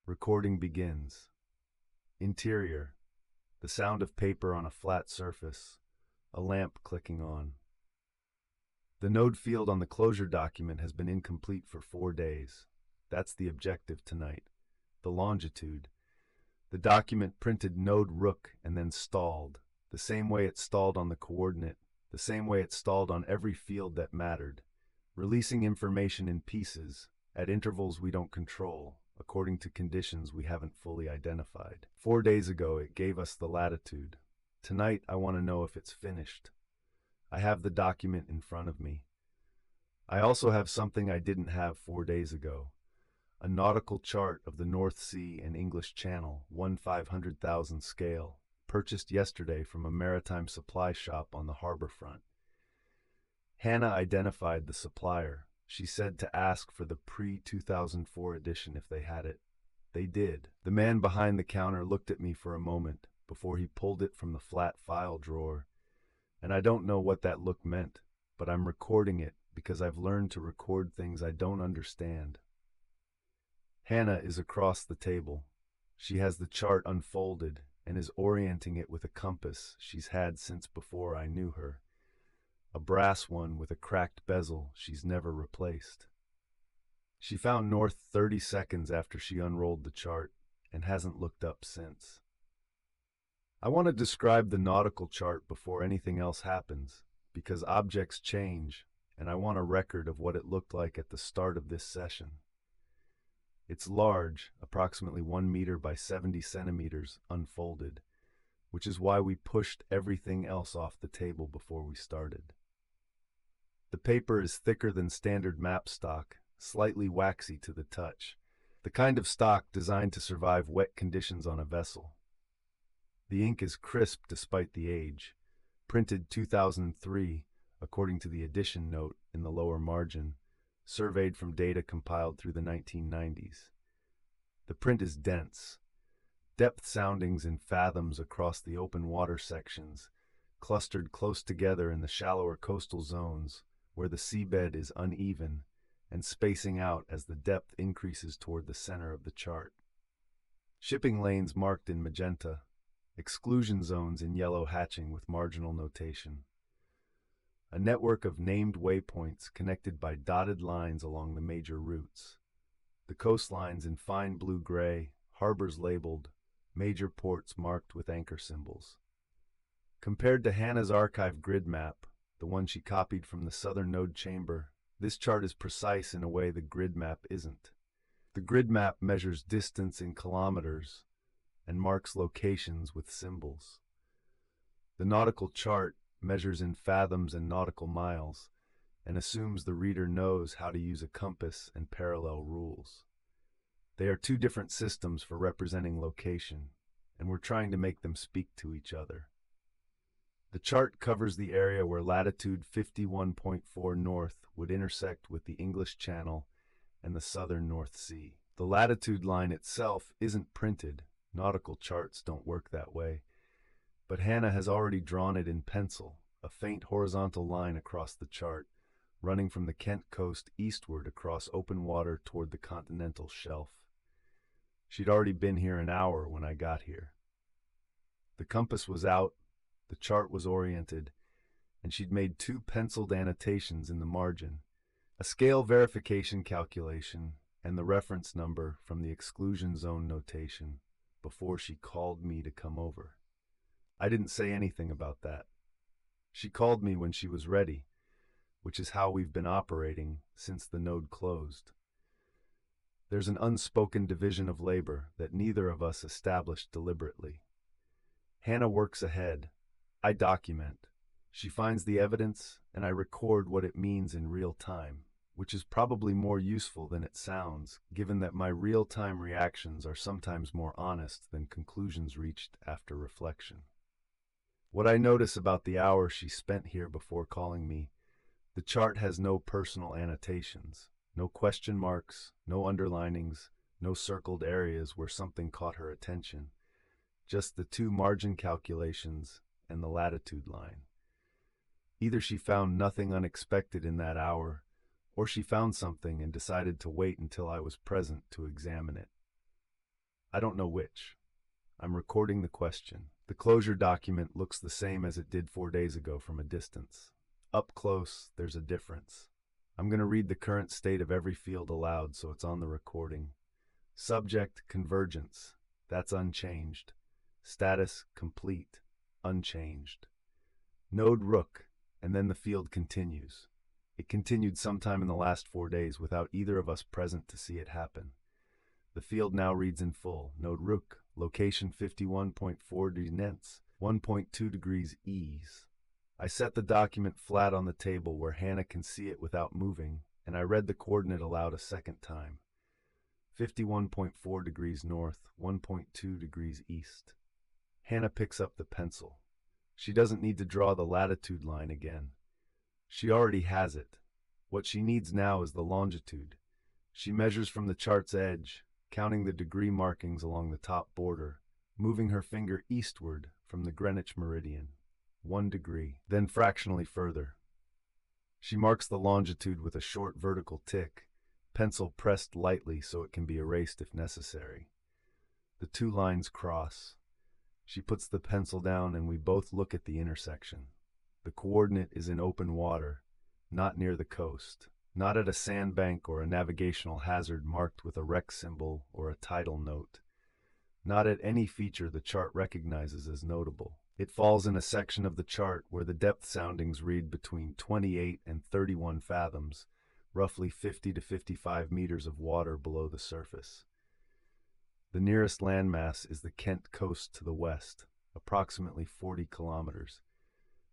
Recording begins. Interior. The sound of paper on a flat surface. A lamp clicking on. The node field on the closure document has been incomplete for 4 days. That's the objective tonight. The longitude. The document printed node rook and then stalled, the same way it stalled on the coordinate, the same way it stalled on every field that mattered, releasing information in pieces, at intervals we don't control, according to conditions we haven't fully identified. 4 days ago it gave us the latitude. Tonight I want to know if it's finished. I have the document in front of me. I also have something I didn't have 4 days ago. A nautical chart of the North Sea and English Channel, 1/500,000 scale, purchased yesterday from a maritime supply shop on the harbor front. Hannah identified the supplier. She said to ask for the pre-2004 edition if they had it. They did. The man behind the counter looked at me for a moment before he pulled it from the flat file drawer. And I don't know what that look meant, but I'm recording it because I've learned to record things I don't understand. Hannah is across the table. She has the chart unfolded and is orienting it with a compass she's had since before I knew her. A brass one with a cracked bezel she's never replaced. She found north 30 seconds after she unrolled the chart and hasn't looked up since. I want to describe the nautical chart before anything else happens, because objects change, and I want a record of what it looked like at the start of this session. It's large, approximately 1 meter by 70 centimeters, unfolded, which is why we pushed everything else off the table before we started. The paper is thicker than standard map stock, slightly waxy to the touch, the kind of stock designed to survive wet conditions on a vessel. The ink is crisp despite the age, printed 2003, according to the edition note in the lower margin, surveyed from data compiled through the 1990s. The print is dense, depth soundings in fathoms across the open water sections, clustered close together in the shallower coastal zones, where the seabed is uneven and spacing out as the depth increases toward the center of the chart. Shipping lanes marked in magenta, exclusion zones in yellow hatching with marginal notation. A network of named waypoints connected by dotted lines along the major routes. The coastlines in fine blue-gray, harbors labeled, major ports marked with anchor symbols. Compared to Hannah's archive grid map, the one she copied from the southern node chamber, this chart is precise in a way the grid map isn't. The grid map measures distance in kilometers and marks locations with symbols. The nautical chart measures in fathoms and nautical miles and assumes the reader knows how to use a compass and parallel rules. They are two different systems for representing location, and we're trying to make them speak to each other. The chart covers the area where latitude 51.4 north would intersect with the English Channel and the southern North Sea. The latitude line itself isn't printed. Nautical charts don't work that way. But Hannah has already drawn it in pencil, a faint horizontal line across the chart, running from the Kent coast eastward across open water toward the continental shelf. She'd already been here an hour when I got here. The compass was out, the chart was oriented, and she'd made 2 penciled annotations in the margin, a scale verification calculation and the reference number from the exclusion zone notation before she called me to come over. I didn't say anything about that. She called me when she was ready, which is how we've been operating since the node closed. There's an unspoken division of labor that neither of us established deliberately. Hannah works ahead. I document. She finds the evidence, and I record what it means in real time, which is probably more useful than it sounds, given that my real-time reactions are sometimes more honest than conclusions reached after reflection. What I notice about the hour she spent here before calling me, the chart has no personal annotations, no question marks, no underlinings, no circled areas where something caught her attention, just the 2 margin calculations and the latitude line. Either she found nothing unexpected in that hour, or she found something and decided to wait until I was present to examine it. I don't know which. I'm recording the question. The closure document looks the same as it did 4 days ago from a distance. Up close, there's a difference. I'm going to read the current state of every field aloud so it's on the recording. Subject, convergence. That's unchanged. Status, complete. Unchanged. Node rook, and then the field continues. It continued sometime in the last 4 days without either of us present to see it happen. The field now reads in full. Node rook, location 51.4 degrees, 1.2 degrees ease. I set the document flat on the table where Hannah can see it without moving, and I read the coordinate aloud a second time. 51.4 degrees north, 1.2 degrees east. Hannah picks up the pencil. She doesn't need to draw the latitude line again. She already has it. What she needs now is the longitude. She measures from the chart's edge, counting the degree markings along the top border, moving her finger eastward from the Greenwich meridian, 1 degree, then fractionally further. She marks the longitude with a short vertical tick, pencil pressed lightly so it can be erased if necessary. The two lines cross. She puts the pencil down and we both look at the intersection. The coordinate is in open water, not near the coast, not at a sandbank or a navigational hazard marked with a rec symbol or a tidal note, not at any feature the chart recognizes as notable. It falls in a section of the chart where the depth soundings read between 28 and 31 fathoms, roughly 50 to 55 meters of water below the surface. The nearest landmass is the Kent coast to the west, approximately 40 kilometers.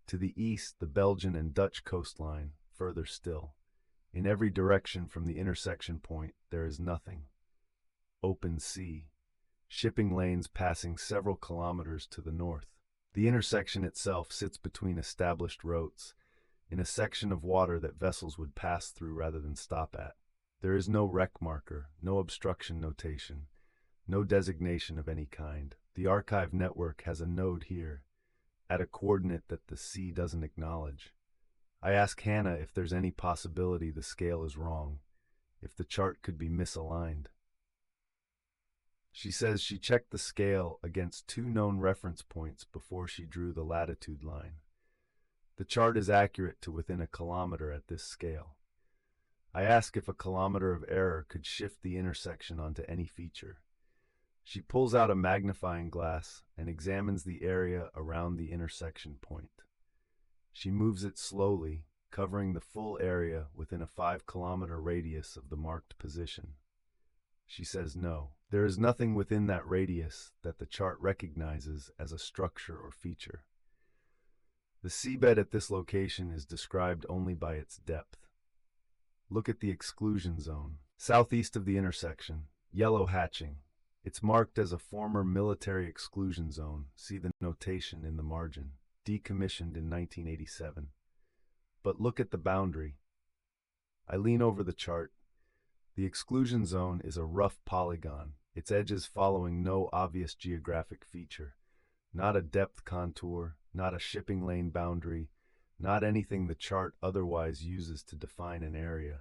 To the east, the Belgian and Dutch coastline, further still. In every direction from the intersection point, there is nothing. Open sea. Shipping lanes passing several kilometers to the north. The intersection itself sits between established routes, in a section of water that vessels would pass through rather than stop at. There is no wreck marker, no obstruction notation, no designation of any kind. The archive network has a node here, at a coordinate that the sea doesn't acknowledge. I ask Hannah if there's any possibility the scale is wrong, if the chart could be misaligned. She says she checked the scale against 2 known reference points before she drew the latitude line. The chart is accurate to within a kilometer at this scale. I ask if a kilometer of error could shift the intersection onto any feature. She pulls out a magnifying glass and examines the area around the intersection point. She moves it slowly, covering the full area within a 5-kilometer radius of the marked position. She says no. There is nothing within that radius that the chart recognizes as a structure or feature. The seabed at this location is described only by its depth. Look at the exclusion zone. Southeast of the intersection, yellow hatching. It's marked as a former military exclusion zone. See the notation in the margin. Decommissioned in 1987. But look at the boundary. I lean over the chart. The exclusion zone is a rough polygon, its edges following no obvious geographic feature. Not a depth contour, not a shipping lane boundary, not anything the chart otherwise uses to define an area.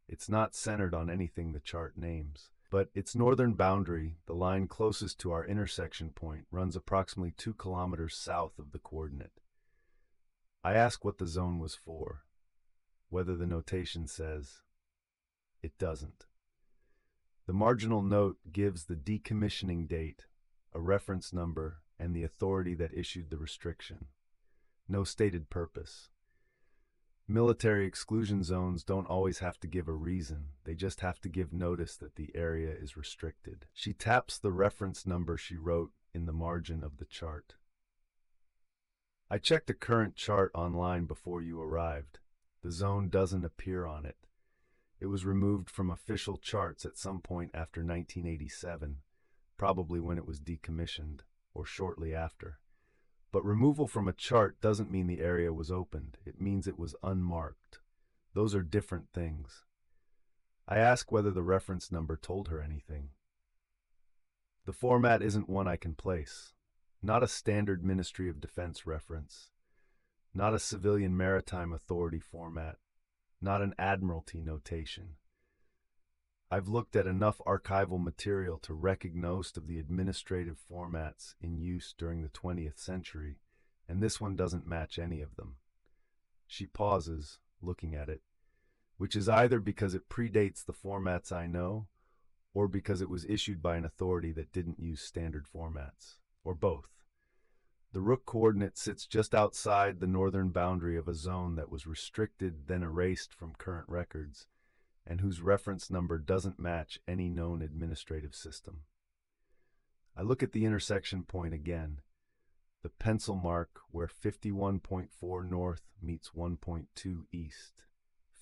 It's not centered on anything the chart names. But its northern boundary, the line closest to our intersection point, runs approximately 2 kilometers south of the coordinate. I ask what the zone was for, whether the notation says. It doesn't. The marginal note gives the decommissioning date, a reference number, and the authority that issued the restriction. No stated purpose. Military exclusion zones don't always have to give a reason. They just have to give notice that the area is restricted. She taps the reference number she wrote in the margin of the chart. I checked a current chart online before you arrived. The zone doesn't appear on it. It was removed from official charts at some point after 1987, probably when it was decommissioned, or shortly after. But removal from a chart doesn't mean the area was opened. It means it was unmarked. Those are different things. I ask whether the reference number told her anything. The format isn't one I can place. Not a standard Ministry of Defense reference. Not a civilian maritime authority format. Not an admiralty notation. I've looked at enough archival material to recognize most of the administrative formats in use during the 20th century, and this one doesn't match any of them. She pauses, looking at it, which is either because it predates the formats I know, or because it was issued by an authority that didn't use standard formats, or both. The Rook coordinate sits just outside the northern boundary of a zone that was restricted, then erased from current records, and whose reference number doesn't match any known administrative system. I look at the intersection point again, the pencil mark where 51.4 north meets 1.2 east.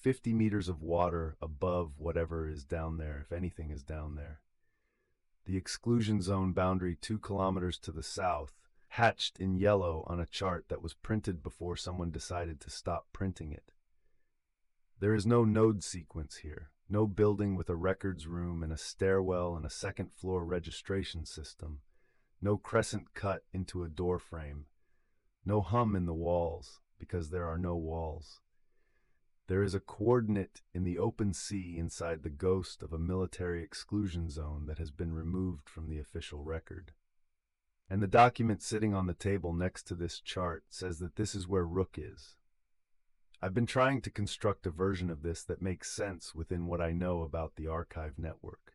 50 meters of water above whatever is down there, if anything is down there. The exclusion zone boundary 2 kilometers to the south, hatched in yellow on a chart that was printed before someone decided to stop printing it. There is no node sequence here, no building with a records room and a stairwell and a second floor registration system, no crescent cut into a door frame, no hum in the walls, because there are no walls. There is a coordinate in the open sea inside the ghost of a military exclusion zone that has been removed from the official record. And the document sitting on the table next to this chart says that this is where Rook is. I've been trying to construct a version of this that makes sense within what I know about the archive network.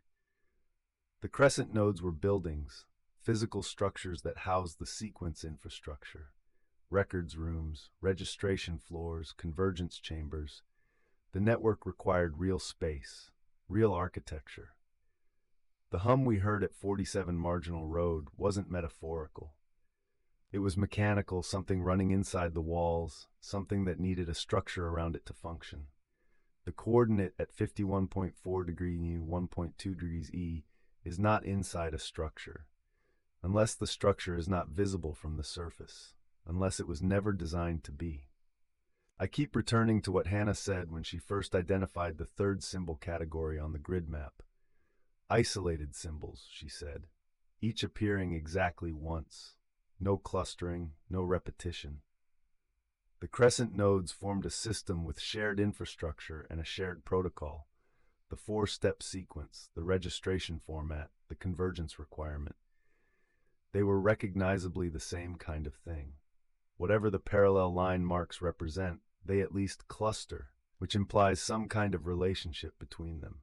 The crescent nodes were buildings, physical structures that house the sequence infrastructure. Records rooms, registration floors, convergence chambers. The network required real space, real architecture. The hum we heard at 47 Marginal Road wasn't metaphorical. It was mechanical, something running inside the walls, something that needed a structure around it to function. The coordinate at 51.4 degrees U, 1.2 degrees E is not inside a structure, unless the structure is not visible from the surface, unless it was never designed to be. I keep returning to what Hannah said when she first identified the third symbol category on the grid map. Isolated symbols, she said, each appearing exactly once. No clustering, no repetition. The crescent nodes formed a system with shared infrastructure and a shared protocol, the 4-step sequence, the registration format, the convergence requirement. They were recognizably the same kind of thing. Whatever the parallel line marks represent, they at least cluster, which implies some kind of relationship between them.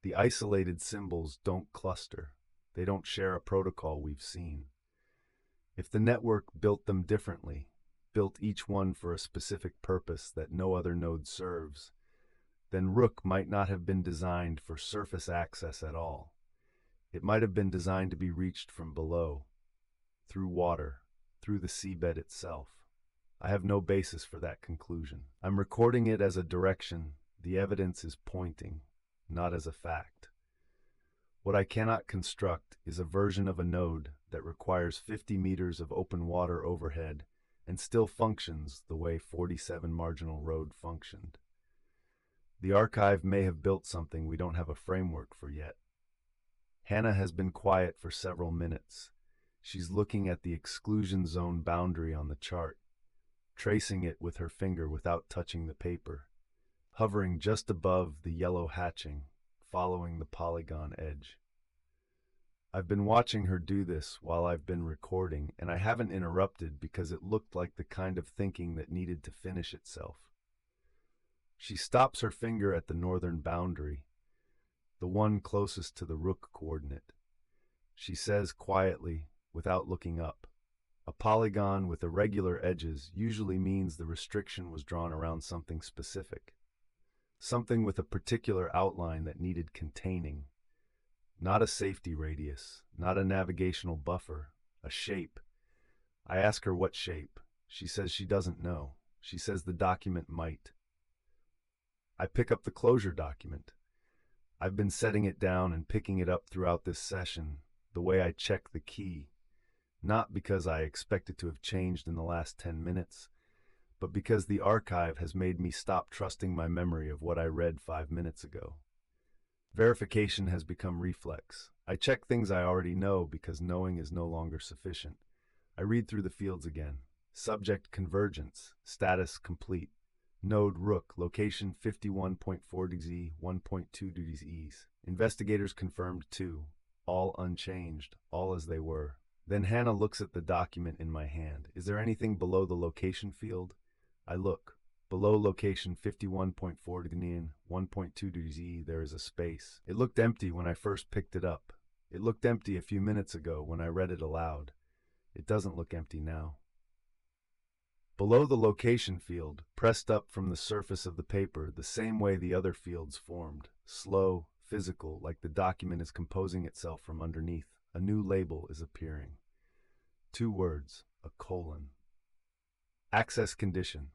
The isolated symbols don't cluster. They don't share a protocol we've seen. If the network built them differently, built each one for a specific purpose that no other node serves, then Rook might not have been designed for surface access at all. It might have been designed to be reached from below, through water, through the seabed itself. I have no basis for that conclusion. I'm recording it as a direction the evidence is pointing, not as a fact. What I cannot construct is a version of a node that requires 50 meters of open water overhead and still functions the way 47 Marginal Road functioned. The archive may have built something we don't have a framework for yet. Hannah has been quiet for several minutes. She's looking at the exclusion zone boundary on the chart, tracing it with her finger without touching the paper, hovering just above the yellow hatching, following the polygon edge. I've been watching her do this while I've been recording, and I haven't interrupted because it looked like the kind of thinking that needed to finish itself. She stops her finger at the northern boundary, the one closest to the Rook coordinate. She says quietly, without looking up, a polygon with irregular edges usually means the restriction was drawn around something specific, something with a particular outline that needed containing. Not a safety radius, not a navigational buffer, a shape. I ask her what shape. She says she doesn't know. She says the document might. I pick up the closure document. I've been setting it down and picking it up throughout this session, the way I check the key, not because I expect it to have changed in the last 10 minutes, but because the archive has made me stop trusting my memory of what I read 5 minutes ago. Verification has become reflex. I check things I already know because knowing is no longer sufficient. I read through the fields again. Subject convergence, status complete. Node Rook, location 51.4 degrees, 1.2 degrees east. Investigators confirmed 2. All unchanged, all as they were. Then Hannah looks at the document in my hand. Is there anything below the location field? I look. Below location 51.4 degrees, 1.2 degrees E, there is a space. It looked empty when I first picked it up. It looked empty a few minutes ago when I read it aloud. It doesn't look empty now. Below the location field, pressed up from the surface of the paper the same way the other fields formed, slow, physical, like the document is composing itself from underneath, a new label is appearing. 2 words, a colon. Access condition.